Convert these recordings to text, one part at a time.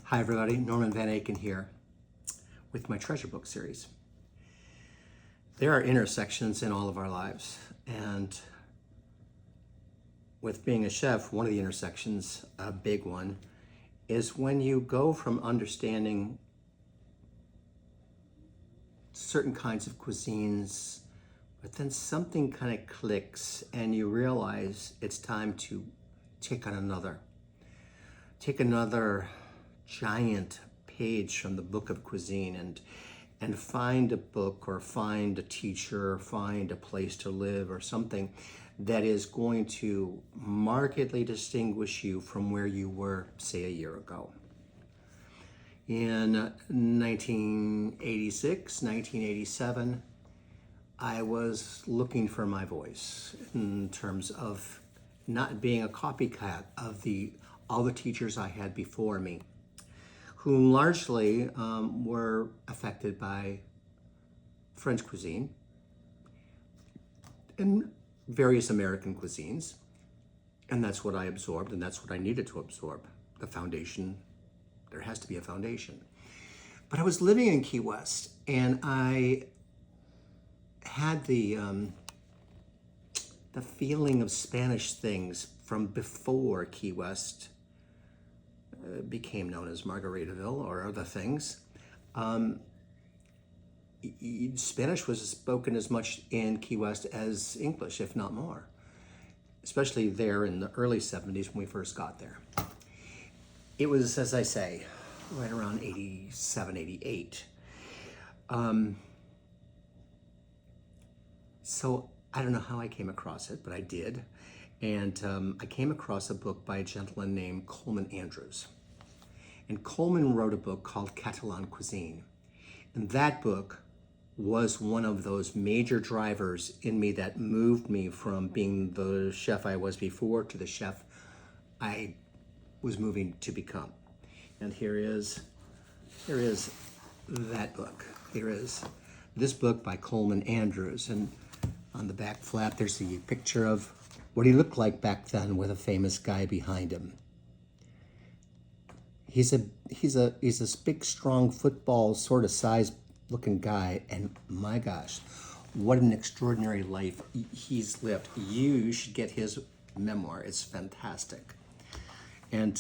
Hi everybody, Norman Van Aken here with my treasure book series. There are intersections in all of our lives, and with being a chef, one of the intersections, a big one, is when you go from understanding certain kinds of cuisines, but then something kind of clicks and you realize it's time to take another giant page from the book of cuisine and find a book or find a teacher or find a place to live or something that is going to markedly distinguish you from where you were, say, a year ago. In 1986, 1987, I was looking for my voice in terms of not being a copycat of all the teachers I had before me, whom largely were affected by French cuisine and various American cuisines. And that's what I absorbed, and that's what I needed to absorb. The foundation, there has to be a foundation. But I was living in Key West, and I had the feeling of Spanish things from before Key West became known as Margaritaville or other things. Spanish was spoken as much in Key West as English, if not more, especially there in the early 70s when we first got there. It was, as I say, right around 87, 88. So I don't know how I came across it, but I did. And I came across a book by a gentleman named Colman. And Colman wrote a book called Catalan Cuisine. And that book was one of those major drivers in me that moved me from being the chef I was before to the chef I was moving to become. And here is that book. Here is this book by Colman. And on the back flap, there's the picture of what he looked like back then with a famous guy behind him. He's a big, strong football sort of size looking guy, and my gosh, what an extraordinary life he's lived. You should get his memoir. It's fantastic. And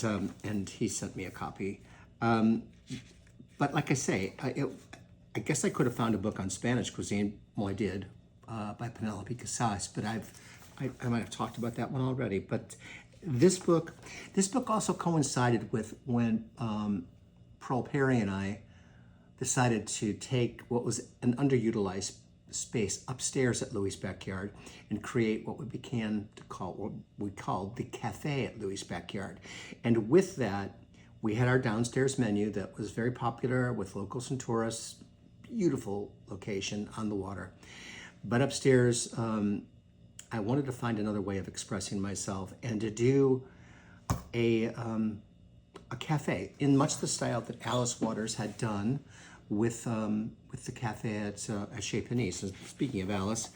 he sent me a copy. But like I say, I guess I could have found a book on Spanish cuisine. Well, I did, by Penelope Casas, but I might have talked about that one already. But this book also coincided with when Pearl Perry and I decided to take what was an underutilized space upstairs at Louis' Backyard and create what we called the cafe at Louis' Backyard. And with that, we had our downstairs menu that was very popular with locals and tourists. Beautiful location on the water. But upstairs, I wanted to find another way of expressing myself and to do a cafe in much the style that Alice Waters had done with the cafe at Chez Panisse. So speaking of Alice,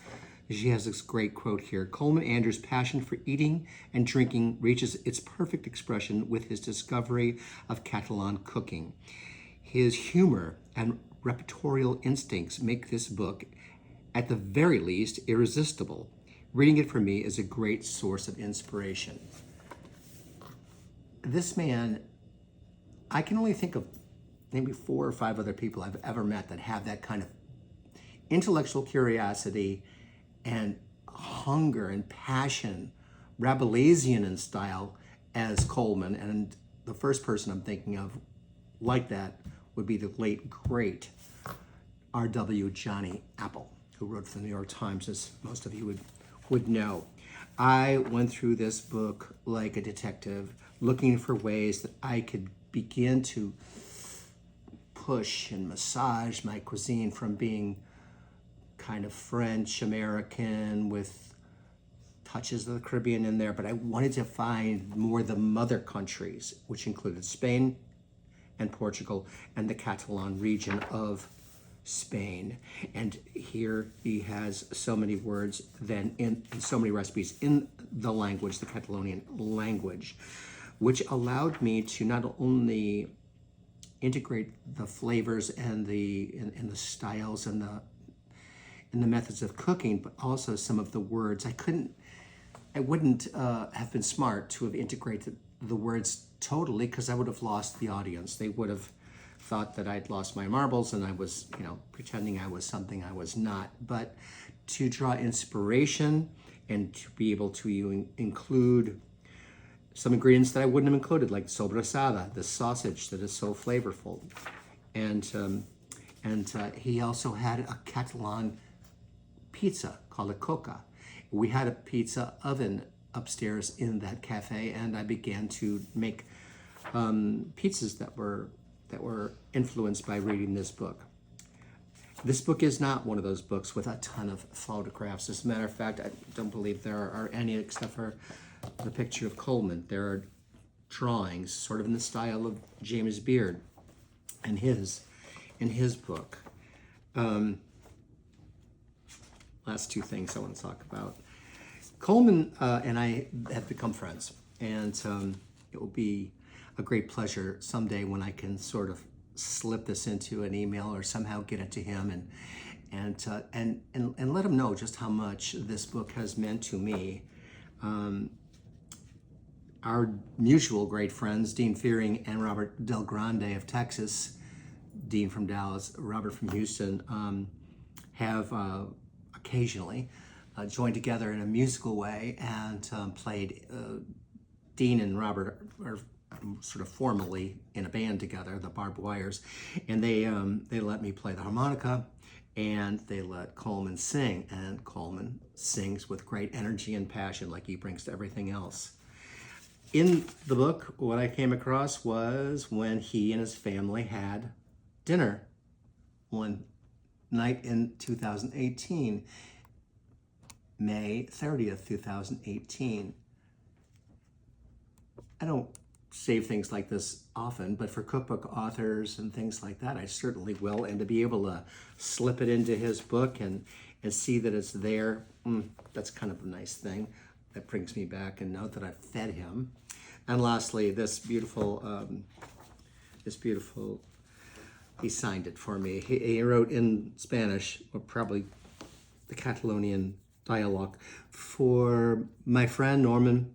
she has this great quote here. Colman Andrews' passion for eating and drinking reaches its perfect expression with his discovery of Catalan cooking. His humor and repertorial instincts make this book, at the very least, irresistible. Reading it for me is a great source of inspiration. This man, I can only think of maybe 4 or 5 other people I've ever met that have that kind of intellectual curiosity and hunger and passion, Rabelaisian in style, as Colman. And the first person I'm thinking of like that would be the late, great R.W. Johnny Apple, who wrote for the New York Times, as most of you would know. I went through this book like a detective, looking for ways that I could begin to push and massage my cuisine from being kind of French American with touches of the Caribbean in there, but I wanted to find more the mother countries, which included Spain and Portugal and the Catalan region of Spain. And here he has so many words then in so many recipes in the language, the Catalonian language, which allowed me to not only integrate the flavors and the styles and the methods of cooking, but also some of the words. I wouldn't have been smart to have integrated the words totally, because I would have lost the audience. They would have thought that I'd lost my marbles and I was, pretending I was something I was not. But to draw inspiration and to be able to include some ingredients that I wouldn't have included, like sobrasada, the sausage that is so flavorful. And he also had a Catalan pizza called a coca. We had a pizza oven upstairs in that cafe, and I began to make pizzas that were influenced by reading this book. This book is not one of those books with a ton of photographs. As a matter of fact, I don't believe there are any except for the picture of Colman. There are drawings, sort of in the style of James Beard in his book. Last two things I want to talk about. Colman and I have become friends, and it will be a great pleasure someday when I can sort of slip this into an email or somehow get it to him and let him know just how much this book has meant to me. Our mutual great friends, Dean Fearing and Robert Del Grande of Texas, Dean from Dallas, Robert from Houston, have occasionally joined together in a musical way and played. Dean and Robert are sort of formally in a band together, the Barbed Wires, and they let me play the harmonica, and they let Colman sing, and Colman sings with great energy and passion like he brings to everything else. In the book, what I came across was when he and his family had dinner one night in 2018, May 30th, 2018. I don't save things like this often, but for cookbook authors and things like that, I certainly will. And to be able to slip it into his book and see that it's there, that's kind of a nice thing. That brings me back and know that I've fed him. And lastly, this beautiful, he signed it for me. He wrote in Spanish, or probably the Catalonian dialogue, for my friend Norman,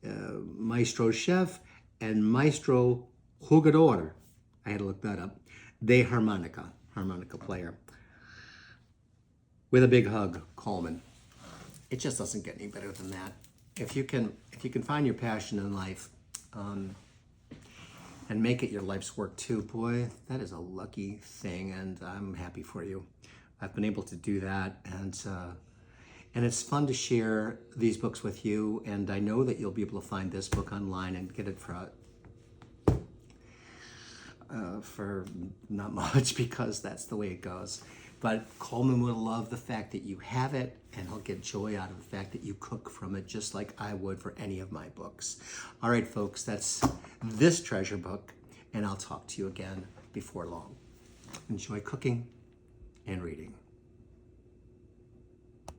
Maestro Chef and Maestro Jugador. I had to look that up. De harmonica player. With a big hug, Colman. It just doesn't get any better than that. If you can find your passion in life, and make it your life's work too, boy, that is a lucky thing, and I'm happy for you. I've been able to do that, and it's fun to share these books with you, and I know that you'll be able to find this book online and get it for not much, because that's the way it goes. But Colman will love the fact that you have it, and he'll get joy out of the fact that you cook from it, just like I would for any of my books. All right, folks, that's this treasure book, and I'll talk to you again before long. Enjoy cooking and reading.